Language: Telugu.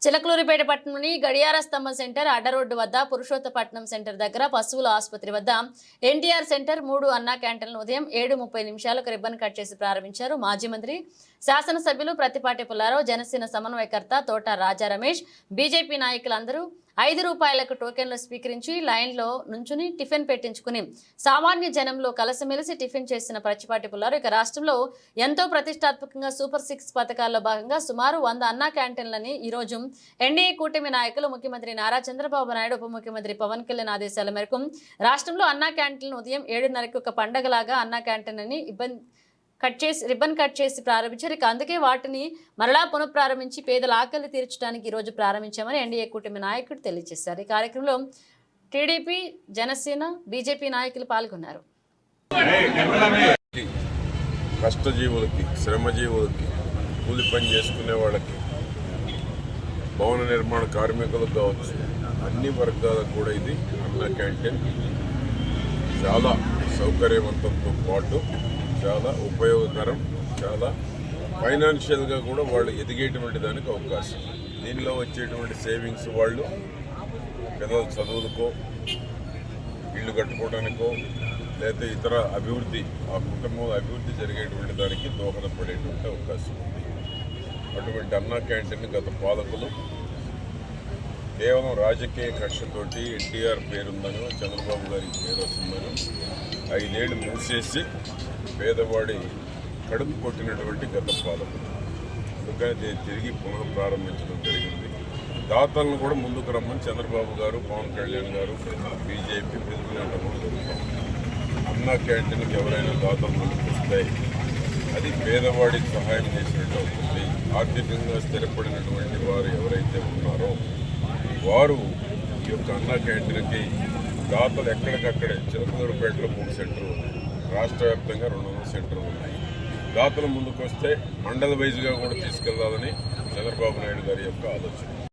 చిలకలూరిపేట పట్టణంలోని గడియార స్తంభం సెంటర్ అడ్డ రోడ్డు వద్ద పురుషోత్తపట్నం సెంటర్ దగ్గర పశువుల ఆసుపత్రి వద్ద ఎన్టీఆర్ సెంటర్ 3 అన్నా క్యాంటీన్లను ఉదయం 7:30 రిబ్బన్ కట్ చేసి ప్రారంభించారు. మాజీ మంత్రి శాసనసభ్యులు ప్రతిపాటి పుల్లారావు, జనసేన సమన్వయకర్త తోట రాజా రమేష్, బీజేపీ నాయకులందరూ ₹5 టోకెన్లు స్వీకరించి లైన్లో నుంచుని టిఫిన్ పెట్టించుకుని సామాన్య జనంలో కలసిమెలిసి టిఫిన్ చేసిన ప్రతిపాటి పుల్లారావు ఇక రాష్ట్రంలో ఎంతో ప్రతిష్టాత్మకంగా సూపర్ 6 పథకాల్లో భాగంగా సుమారు 100 అన్నా క్యాంటీన్లని ఈరోజు ఎన్డీఏ కూటమి నాయకులు ముఖ్యమంత్రి నారా చంద్రబాబు నాయుడు, ఉప ముఖ్యమంత్రి పవన్ కళ్యాణ్ ఆదేశాల మేరకు రాష్ట్రంలో అన్నా క్యాంటీన్లను ఉదయం 7:30కి ఒక పండగలాగా అన్నా క్యాంటీన్ అని రిబ్బన్ కట్ చేసి ప్రారంభించారు. ఇక అందుకే వాటిని మరలా పునఃప్రారంభించి పేదల ఆకలి తీర్చడానికి ఈ రోజు ప్రారంభించామని ఎన్డీఏ కూటమి నాయకుడు తెలియజేశారు. ఈ కార్యక్రమంలో టీడీపీ, జనసేన, బీజేపీ నాయకులు పాల్గొన్నారు. కష్టజీవులకి, శ్రమజీవులకి, కూలి పని చేసుకునే వాళ్ళకి, భవన నిర్మాణ కార్మికులకు కావచ్చు, అన్ని వర్గాలకు కూడా ఇది అన్నా క్యాంటీన్ చాలా సౌకర్యవంతంతో పాటు చాలా ఉపయోగకరం, చాలా ఫైనాన్షియల్గా కూడా వాళ్ళు ఎదిగేటువంటి దానికి అవకాశం. దీనిలో వచ్చేటువంటి సేవింగ్స్ వాళ్ళు పిల్లల చదువులకో, ఇళ్ళు కట్టుకోవడానికో, లేదా ఇతర అభివృద్ధి, ఆ కుటుంబం అభివృద్ధి జరిగేటువంటి దానికి దోహదపడేటువంటి అవకాశం ఉంది. అటువంటి అన్నా క్యాంటీన్ గత పాలకులు కేవలం రాజకీయ కక్షతోటి ఎన్టీఆర్ పేరుందనో, చంద్రబాబు గారికి పేరు వస్తుందనో 5 ఏళ్ళు మూసేసి పేదవాడి కడుపు కొట్టినటువంటి గత పాలకులు. అందుకని తిరిగి పునః ప్రారంభించడం జరిగింది. దాతలను కూడా ముందుకు రమ్మని చంద్రబాబు గారు, పవన్ కళ్యాణ్ గారు, బీజేపీ ప్రతినిధులు జరుగుతాం. అన్నా క్యాంటీన్కి ఎవరైనా దాతలు ముందుకు వస్తాయి, అది పేదవాడికి సహాయం చేసినట్టు అవుతుంది. ఆర్థికంగా స్థిరపడినటువంటి వారు ఎవరైతే ఉన్నారో వారు ఈ యొక్క అన్నా క్యాంటీన్కి దాతలు ఎక్కడికక్కడే చిలకలూరిపేటలో 3 సెంటర్లు ఉన్నాయి, రాష్ట్ర వ్యాప్తంగా 200 సెంటర్లు ఉన్నాయి. దాతలు ముందుకు వస్తే మండల వైజ్గా కూడా తీసుకెళ్లాలని చంద్రబాబు నాయుడు గారి యొక్క ఆలోచన.